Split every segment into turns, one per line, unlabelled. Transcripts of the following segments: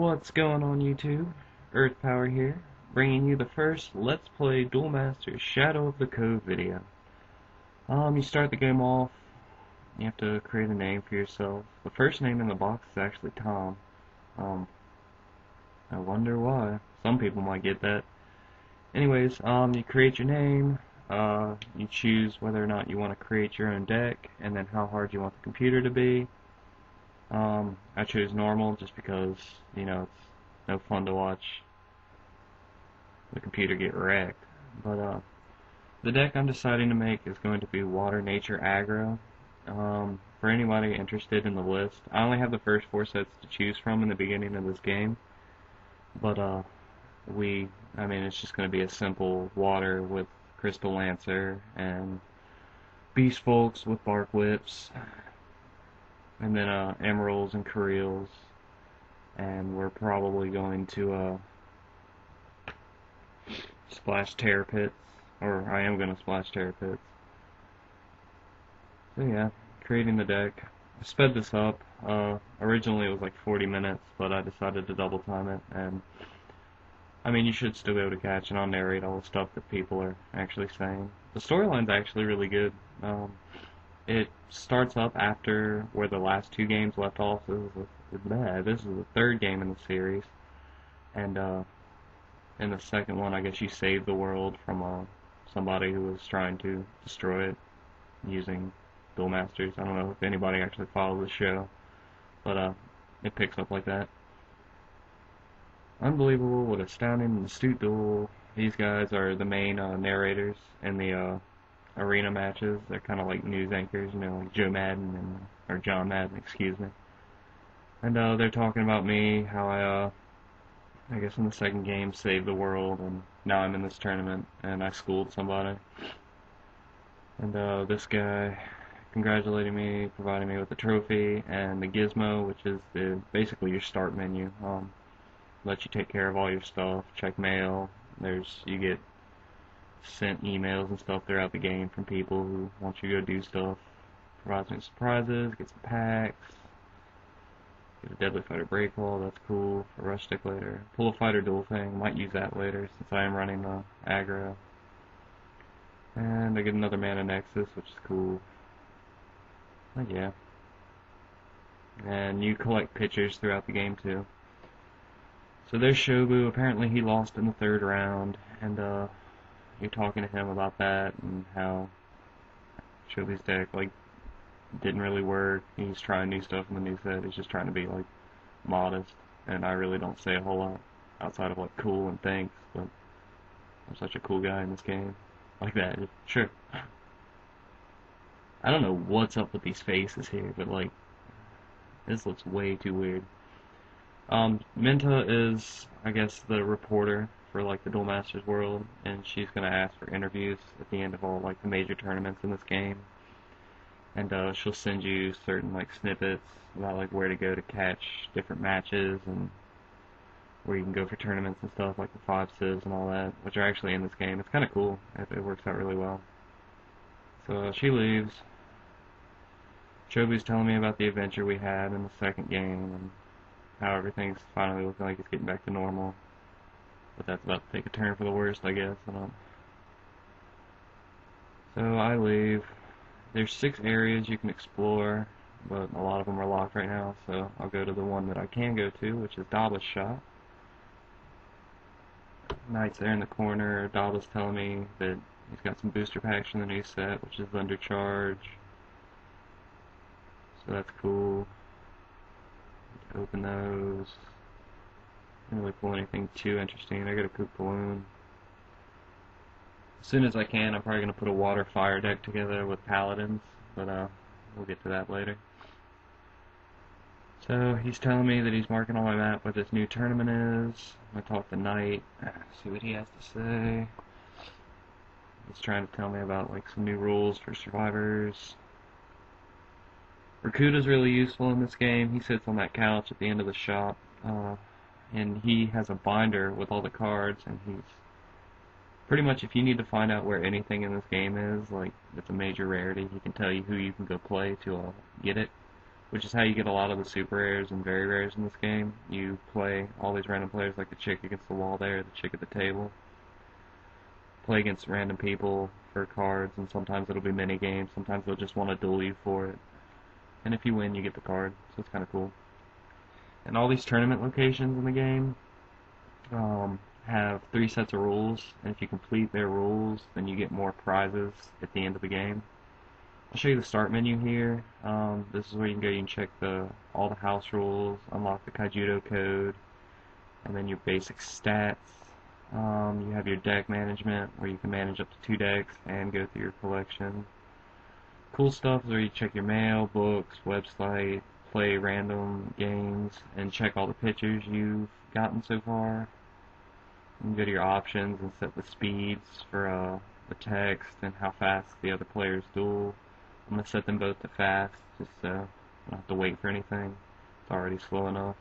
What's going on YouTube? Earth Power here, bringing you the first Let's Play Duel Masters Shadow of the Cove video. You start the game off, you have to create a name for yourself. The first name in the box is actually Tom. I wonder why. Some people might get that. Anyways, you create your name, you choose whether or not you want to create your own deck, and then how hard you want the computer to be. I chose normal just because, it's no fun to watch the computer get wrecked. But, the deck I'm deciding to make is going to be Water, Nature, Aggro. For anybody interested in the list, I only have the first 4 sets to choose from in the beginning of this game. But, it's just going to be a simple Water with Crystal Lancer and Beast Folks with Bark Whips. And then emeralds and Kareels, and we're probably going to splash Terror Pits, or I am going to splash Terror Pits. So yeah, creating the deck. I sped this up. Originally it was like 40 minutes, but I decided to double time it, and you should still be able to catch, and I'll narrate all the stuff that people are actually saying. The storyline's actually really good. It starts up after where the last 2 games left off. This is the 3rd game in the series, and in the second one, I guess you save the world from somebody who was trying to destroy it using Duel Masters. I don't know if anybody actually follows the show, but it picks up like that. Unbelievable, what astounding and astute duel. These guys are the main narrators in the arena matches. They're kind of like news anchors, like Joe Madden or John Madden, excuse me. And they're talking about me, how I guess in the second game saved the world, and now I'm in this tournament, and I schooled somebody. And this guy congratulating me, providing me with a trophy, and the gizmo, which is basically your start menu. Let you take care of all your stuff, check mail. You get sent emails and stuff throughout the game from people who want you to go do stuff. Provides me surprises, get some packs, get a Deadly Fighter Breakball, that's cool, for Rush Stick later. Pull a Fighter Duel thing, might use that later since I am running the aggro. And I get another Mana Nexus, which is cool. But yeah. And you collect pictures throughout the game too. So there's Shobu, apparently he lost in the 3rd round, and you're talking to him about that and how Shobu's deck didn't really work. He's trying new stuff in the new set. He's just trying to be modest, and I really don't say a whole lot outside of cool and thanks. But I'm such a cool guy in this game, like that. Sure. I don't know what's up with these faces here, but this looks way too weird. Minta is, I guess, the reporter for the Duel Masters world, and she's gonna ask for interviews at the end of all the major tournaments in this game, and she'll send you certain snippets about where to go to catch different matches and where you can go for tournaments and stuff, like the 5 civs and all that, which are actually in this game. It's kind of cool. It works out really well. So she leaves. Chobi's telling me about the adventure we had in the 2nd game and how everything's finally looking like it's getting back to normal. But that's about to take a turn for the worst, I guess. So I leave. There's 6 areas you can explore, but a lot of them are locked right now, so I'll go to the one that I can go to, which is Daba's shop. Knight's there in the corner. Daba's telling me that he's got some booster packs in the new set, which is Undercharge. So that's cool. Open those. Didn't really pull anything too interesting. I got a Kook Balloon. As soon as I can, I'm probably going to put a water fire deck together with paladins, but we'll get to that later. So he's telling me that he's marking on my map what this new tournament is. I'm going to talk to Knight, see what he has to say. He's trying to tell me about some new rules for survivors. Rakuta's really useful in this game. He sits on that couch at the end of the shop, and he has a binder with all the cards, and he's pretty much, if you need to find out where anything in this game is, it's a major rarity, he can tell you who you can go play to get it. which is how you get a lot of the super rares and very rares in this game. You play all these random players, like the chick against the wall there, the chick at the table. Play against random people for cards, and sometimes it'll be mini games. Sometimes they'll just want to duel you for it. And if you win, you get the card, so it's kind of cool. And all these tournament locations in the game have 3 sets of rules, and if you complete their rules, then you get more prizes at the end of the game. I'll show you the start menu here. This is where you can go. You can check all the house rules, unlock the Kaijudo code, and then your basic stats. You have your deck management, where you can manage up to 2 decks and go through your collection. Cool stuff is where you check your mail, books, website, play random games, and check all the pictures you've gotten so far. You can go to your options and set the speeds for the text and how fast the other players duel. I'm going to set them both to fast, just so I don't have to wait for anything. It's already slow enough.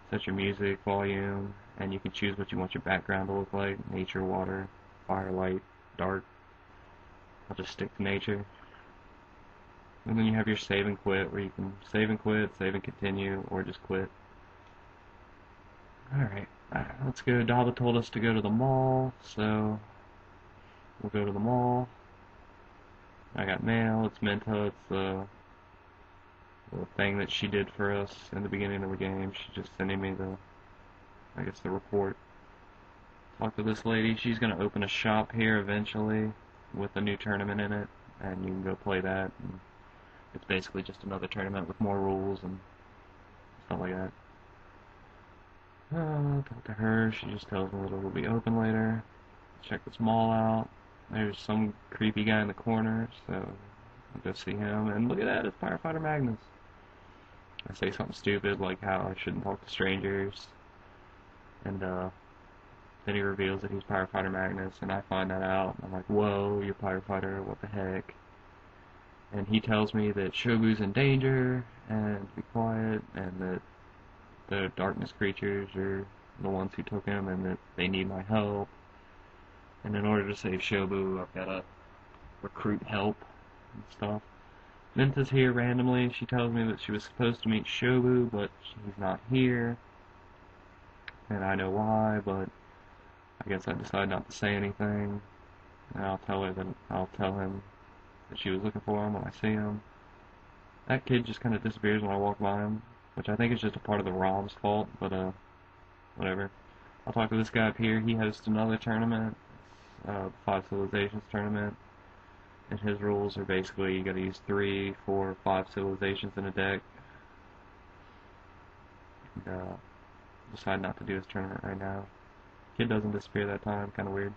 Set your music volume, and you can choose what you want your background to look like. Nature, water, fire, light, dark. I'll just stick to nature. And then you have your save and quit, where you can save and quit, save and continue, or just quit. Alright, let's go. Daba told us to go to the mall, so we'll go to the mall. I got mail. It's Menta. It's the thing that she did for us in the beginning of the game. She's just sending me the report. Talk to this lady. She's going to open a shop here eventually with a new tournament in it, and you can go play that. And it's basically just another tournament with more rules and stuff like that. Talk to her. She just tells me that it will be open later. Check this mall out. There's some creepy guy in the corner, so I'll go see him. And look at that, it's Firefighter Magnus. I say something stupid like how I shouldn't talk to strangers, and then he reveals that he's Firefighter Magnus, and I find that out. I'm like, whoa, you're Firefighter, what the heck? And he tells me that Shobu's in danger, and to be quiet, and that the darkness creatures are the ones who took him, and that they need my help. And in order to save Shobu, I've got to recruit help and stuff. Menta's here randomly. She tells me that she was supposed to meet Shobu, but he's not here. And I know why, but I guess I decided not to say anything. And I'll tell him that she was looking for him when I see him. That kid just kind of disappears when I walk by him, which I think is just a part of the ROM's fault, but whatever. I'll talk to this guy up here. He hosts another tournament. 5 Civilizations tournament, and his rules are basically you gotta use 3, 4, 5 civilizations in a deck. And decide not to do his tournament right now. Kid doesn't disappear that time, kinda weird.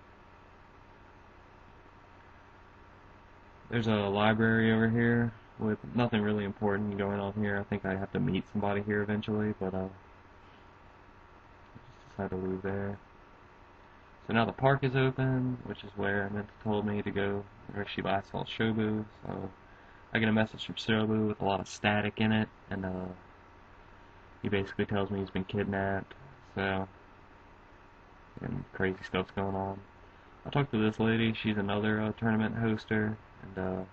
There's a library over here with nothing really important going on here. I think I have to meet somebody here eventually, but I just decided to leave there. So now the park is open, which is where Menta told me to go, where she last saw Shobu. So I get a message from Shobu with a lot of static in it, and he basically tells me he's been kidnapped, and crazy stuff's going on. I talked to this lady. She's another tournament hoster, and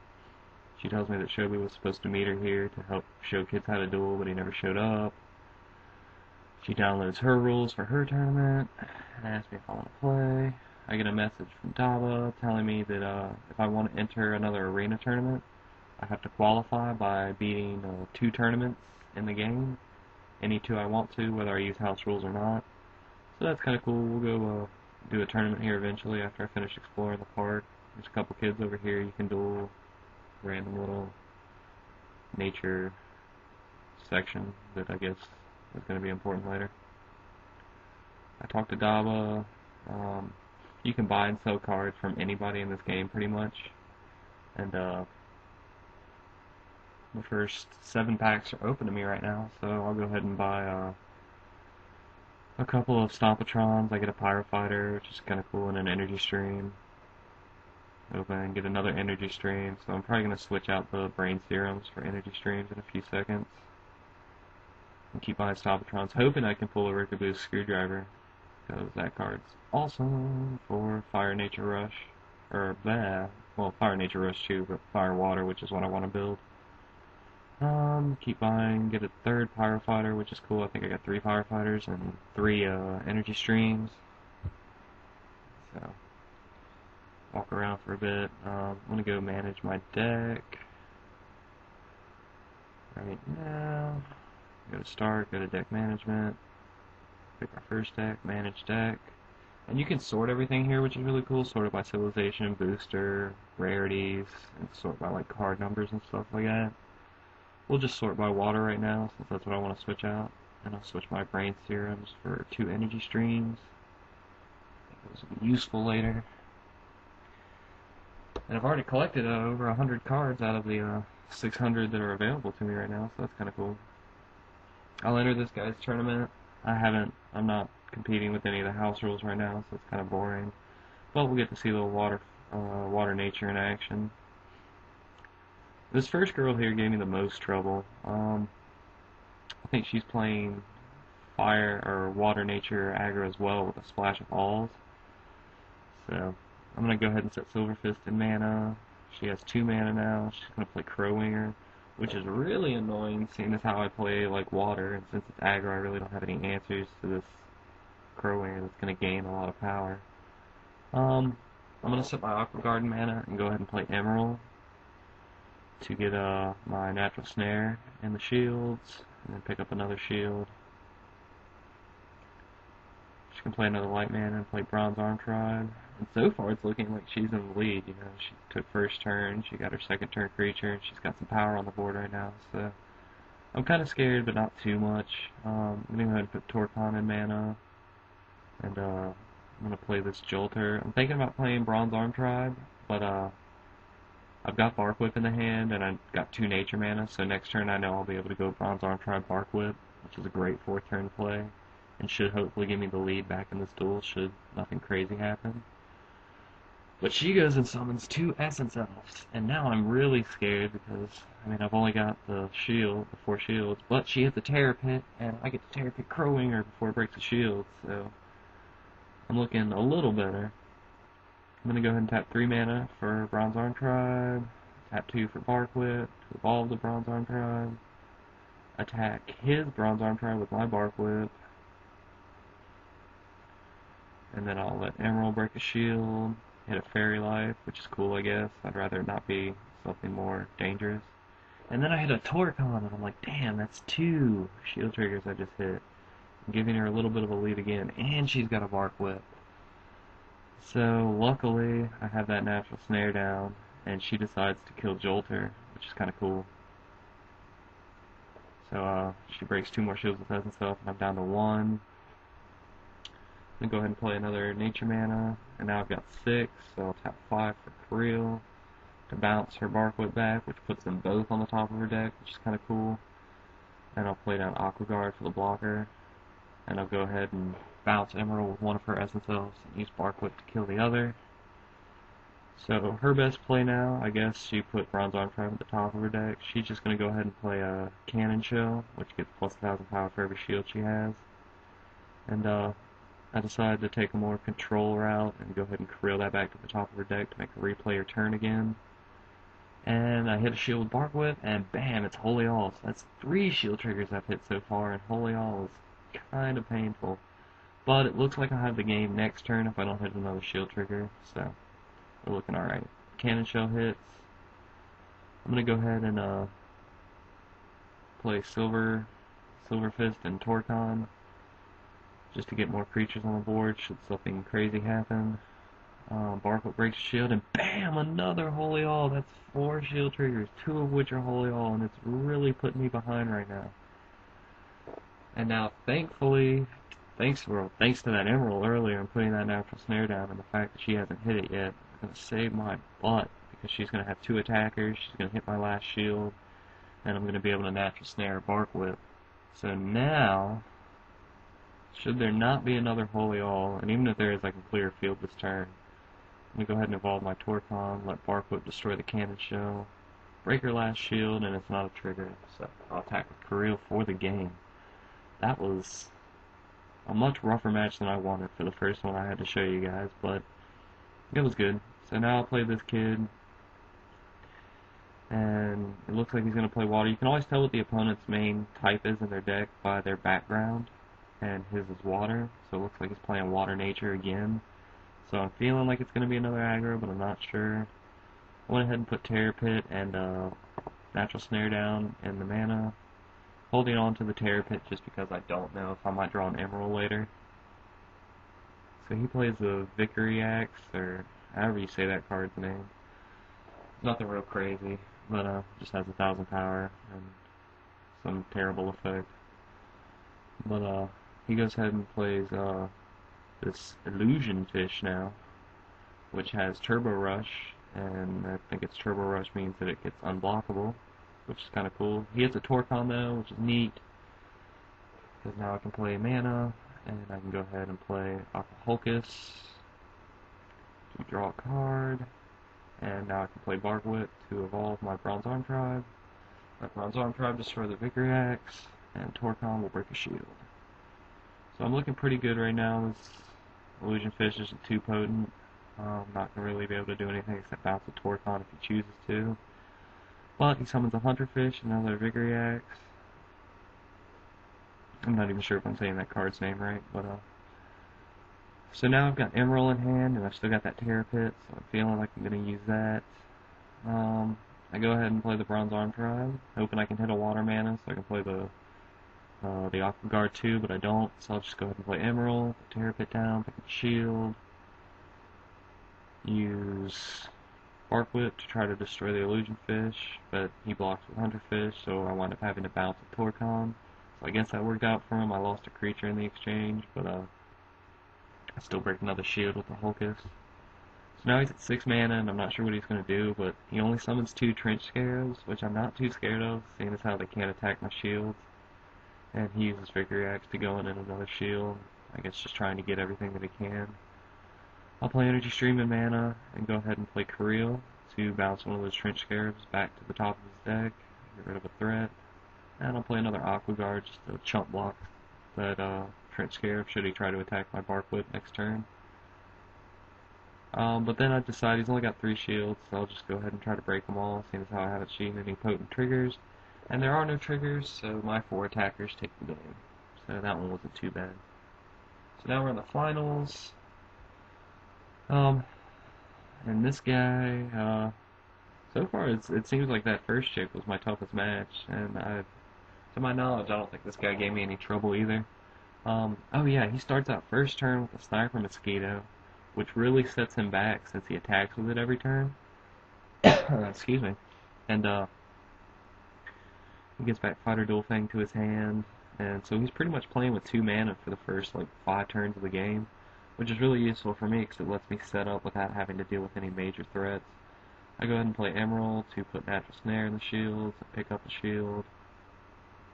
she tells me that Shobu was supposed to meet her here to help show kids how to duel, but he never showed up. She downloads her rules for her tournament and asks me if I want to play. I get a message from Daba telling me that if I want to enter another arena tournament, I have to qualify by beating 2 tournaments in the game. Any 2 I want to, whether I use house rules or not. So that's kind of cool. We'll go do a tournament here eventually after I finish exploring the park. There's a couple kids over here you can duel. Random little nature section that I guess is going to be important later. I talked to Daba. You can buy and sell cards from anybody in this game pretty much, and the first 7 packs are open to me right now, so I'll go ahead and buy a couple of Stompatrons. I get a Pyrofighter, which is kind of cool, and an Energy Stream. Open and get another Energy Stream, so I'm probably going to switch out the Brain Serums for Energy Streams in a few seconds. And keep buying Stompatrons, hoping I can pull a Rickaboos Screwdriver, because that card's awesome for Fire Nature Rush, or well, Fire Nature Rush too, but Fire Water, which is what I want to build. Keep buying, get a third firefighter, which is cool. I think I got 3 firefighters and 3 energy streams. So, walk around for a bit. I'm gonna go manage my deck right now. Go to start, go to deck management, pick my first deck, manage deck. And you can sort everything here, which is really cool. Sort it by civilization, booster, rarities, and sort by like card numbers and stuff like that. We'll just sort by water right now, since that's what I want to switch out. And I'll switch my brain serums for 2 energy streams. I think those will be useful later. And I've already collected over 100 cards out of the 600 that are available to me right now, so that's kind of cool. I'll enter this guy's tournament. I'm not competing with any of the house rules right now, so it's kind of boring. But we'll get to see a little water nature in action. This first girl here gave me the most trouble. I think she's playing fire or water nature aggro as well with a splash of alls. So I'm gonna go ahead and set Silver Fist in mana. She has 2 mana now. She's gonna play Crowwinger, which is really annoying seeing as how I play like water, and since it's aggro I really don't have any answers to this Crowwinger that's gonna gain a lot of power. I'm gonna set my Aqua Garden mana and go ahead and play Emerald to get my natural snare and the shields, and then pick up another shield. She can play another light mana and play Bronze Arm Tribe. And so far it's looking like she's in the lead. You know, she took first turn, she got her second turn creature, and she's got some power on the board right now. So I'm kind of scared, but not too much. I'm gonna go ahead and put Torcon in mana, and I'm gonna play this Jolter. I'm thinking about playing Bronze Arm Tribe, but I've got Bark Whip in the hand, and I've got 2 nature mana, so next turn I know I'll be able to go Bronze Arm Tribe Bark Whip, which is a great 4th turn play, and should hopefully give me the lead back in this duel should nothing crazy happen. But she goes and summons 2 Essence Elves, and now I'm really scared because, I mean, I've only got the shield, the 4 shields, but she hits the Terror Pit, and I get to Terror Pit Crowwinger before it breaks the shield, so I'm looking a little better. I'm going to go ahead and tap 3 mana for Bronze Arm Tribe, tap 2 for Bark Whip to evolve the Bronze Arm Tribe, attack his Bronze Arm Tribe with my Bark Whip, and then I'll let Emerald break a shield, hit a Fairy Life, which is cool I guess. I'd rather it not be something more dangerous. And then I hit a Torcon, and I'm like, damn, that's 2 shield triggers I just hit. I'm giving her a little bit of a lead again, and she's got a Bark Whip. So luckily I have that natural snare down, and she decides to kill Jolter, which is kind of cool. So she breaks 2 more shields with Essence Elf, and I'm down to 1. I'm going to go ahead and play another nature mana, and now I've got 6, so I'll tap 5 for Creel to bounce her Bark Whip back, which puts them both on the top of her deck, which is kind of cool. And I'll play down Aqua Guard for the blocker, and I'll go ahead and bounce Emerald with one of her Essence Elves and use Bark Whip to kill the other. So her best play now, I guess she put Bronze Arm Tribe at the top of her deck. She's just going to go ahead and play a Cannon Shell, which gets plus 1,000 power for every shield she has. And I decided to take a more control route and go ahead and creel that back to the top of her deck to make her replay her turn again. And I hit a shield with Bark Whip, and bam, it's Holy All. So that's 3 shield triggers I've hit so far, and Holy All is kind of painful. But it looks like I'll have the game next turn if I don't hit another shield trigger, so we're looking alright. Cannon Shell hits. I'm going to go ahead and play Silver Fist and Torcon, just to get more creatures on the board should something crazy happen. Bark Whip breaks shield, and bam, another Holy All. That's 4 shield triggers, 2 of which are Holy All, and it's really putting me behind right now. And now, thankfully, thanks to that Emerald earlier and putting that natural snare down, and the fact that she hasn't hit it yet, it's going to save my butt, because she's going to have 2 attackers, she's going to hit my last shield, and I'm going to be able to natural snare Bark Whip. So now, should there not be another Holy All, and even if there is, I can clear a field this turn. I'm going to go ahead and evolve my Torcon, let Bark Whip destroy the Cannon Shell, break her last shield, and it's not a trigger, so I'll attack with Kareel for the game. That was a much rougher match than I wanted for the first one I had to show you guys, but it was good. So now I'll play this kid. and it looks like he's going to play water. You can always tell what the opponent's main type is in their deck by their background, and his is water, so it looks like he's playing water nature again. So I'm feeling like it's going to be another aggro, but I'm not sure. I went ahead and put Terror Pit and Natural Snare down in the mana, holding on to the Terror Pit just because I don't know if I might draw an Emerald later. So he plays a Victory Axe, or however you say that card's name. Nothing real crazy, but just has 1,000 power and some terrible effect. But he goes ahead and plays this Illusion Fish now, which has Turbo Rush, and I think its Turbo Rush means that it gets unblockable, which is kind of cool. He has a Torcon though, which is neat, because now I can play mana, and I can go ahead and play Aquahulkus to draw a card, and now I can play Bark Whip to evolve my Bronze Arm Tribe. My Bronze Arm Tribe destroy the Victory Axe, and Torcon will break a shield. So I'm looking pretty good right now. This Illusion Fish isn't too potent. I'm not going to really be able to do anything except bounce a Torcon if he chooses to. But he summons a Hunter Fish, another Victory Axe. I'm not even sure if I'm saying that card's name right, but so now I've got Emerald in hand, and I've still got that Terror Pit, so I'm feeling like I'm going to use that. I go ahead and play the Bronze Arm Tribe, hoping I can hit a water mana so I can play the Aqua Guard too, but I don't, so I'll just go ahead and play Emerald, put Terror Pit down, pick a shield, use Bark Whip to try to destroy the Illusion Fish, but he blocks with Hunter Fish, so I wind up having to bounce a Torcon. So I guess that worked out for him. I lost a creature in the exchange, but I still break another shield with the Hulkus. So now he's at 6 mana, and I'm not sure what he's going to do, but he only summons 2 Trench Scarabs, which I'm not too scared of, seeing as how they can't attack my shields. And he uses Victory Axe to go in another shield. I guess just trying to get everything that he can. I'll play Energy Stream and mana, and go ahead and play Creel to bounce one of those Trench Scarabs back to the top of his deck, get rid of a threat. And I'll play another Aqua Guard just to chump block that Trench Scarab should he try to attack my Bark Whip next turn. But then I decide he's only got 3 shields, so I'll just go ahead and try to break them all, seeing as how I haven't seen any potent triggers. And there are no triggers, so my 4 attackers take the game. So that one wasn't too bad. So now we're in the finals. And this guy, so far it seems like that first chick was my toughest match, and to my knowledge, I don't think this guy gave me any trouble either. Oh yeah, he starts out first turn with a Sniper Mosquito, which really sets him back since he attacks with it every turn. Excuse me. And he gets back Fighter Dual Fang to his hand, and so he's pretty much playing with 2 mana for the first, 5 turns of the game, which is really useful for me because it lets me set up without having to deal with any major threats. I go ahead and play Emerald to put Natural Snare in the shields, pick up the shield.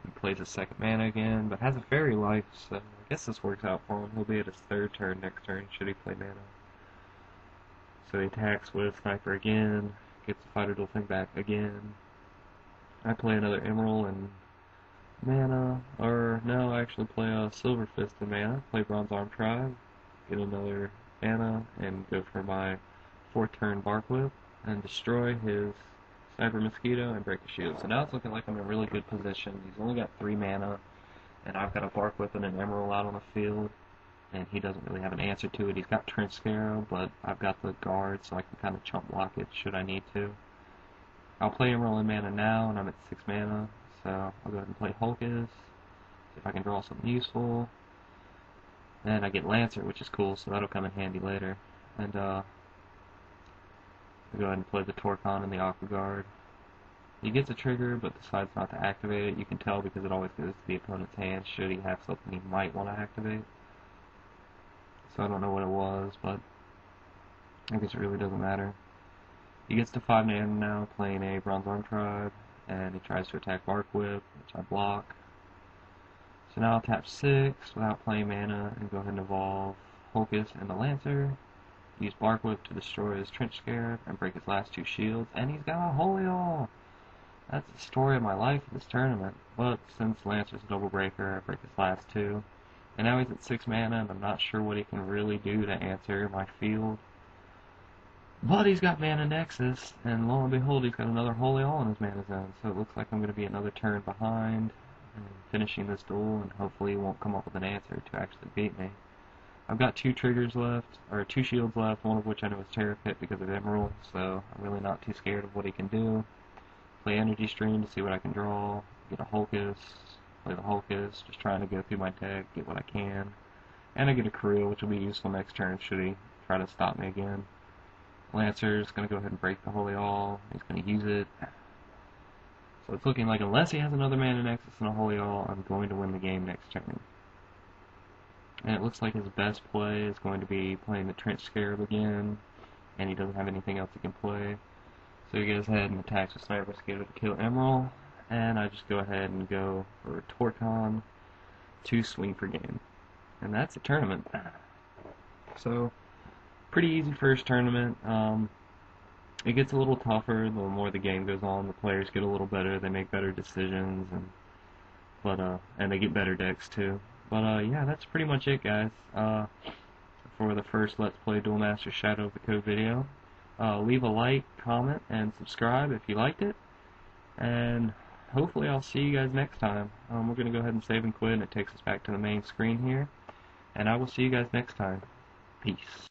He plays his 2nd mana again, but has a Fairy Life, so I guess this works out for him. He'll be at his 3rd turn next turn, should he play mana. So he attacks with Sniper again, gets the Fighter Dual Fang back again. I play another Emerald and mana, or no, I actually play a Silver Fist and mana, play Bronze Arm Tribe, get another mana, and go for my 4th turn Bark Whip, and destroy his Sniper Mosquito and break a shield. So now it's looking like I'm in a really good position. He's only got 3 mana, and I've got a Bark Whip and an Emerald out on the field, and he doesn't really have an answer to it. He's got Trench Scarab, but I've got the guard, so I can kind of chump block it should I need to. I'll play Emerald and mana now, and I'm at 6 mana, so I'll go ahead and play Hulkus, see if I can draw something useful. And I get Lancer, which is cool, so that'll come in handy later. And I'll go ahead and play the Torcon and the Aqua Guard. He gets a trigger, but decides not to activate it. You can tell because it always goes to the opponent's hand should he have something he might want to activate. So I don't know what it was, but I guess it really doesn't matter. He gets to 5 mana now, playing a Bronze Arm Tribe, and he tries to attack Bark Whip, which I block. So now I'll tap 6 without playing mana, and go ahead and evolve Hulkus and the Lancer. Use Bark Whip to destroy his Trench Scarab and break his last 2 shields, and he's got a Holy All! That's the story of my life in this tournament, but since Lancer's a double breaker, I break his last 2. And now he's at 6 mana, and I'm not sure what he can really do to answer my field. But he's got Mana Nexus, and lo and behold, he's got another Holy All in his Mana Zone, so it looks like I'm going to be another turn behind, and finishing this duel, and hopefully he won't come up with an answer to actually beat me. I've got 2 triggers left, or 2 shields left, one of which I know is Terra Pit because of Emerald, so I'm really not too scared of what he can do. Play Energy Stream to see what I can draw, get a Hulkus, play the Hulkus, just trying to go through my deck, get what I can. And I get a Creel, which will be useful next turn should he try to stop me again. Lancer's going to go ahead and break the Holy All. He's going to use it. So it's looking like unless he has another Mana Nexus and a Holy All, I'm going to win the game next turn. And it looks like his best play is going to be playing the Trench Scarab again, and he doesn't have anything else he can play. So he goes ahead and attacks with Sniper Skater to kill Emerald, and I just go ahead and go for Torcon to swing for game. And that's a tournament. So, pretty easy first tournament. It gets a little tougher the more the game goes on. The players get a little better. They make better decisions, and they get better decks too. But yeah, that's pretty much it, guys. For the first Let's Play Duel Masters Shadow of the Code video. Leave a like, comment, and subscribe if you liked it. And hopefully I'll see you guys next time. We're going to go ahead and save and quit, and it takes us back to the main screen here. And I will see you guys next time. Peace.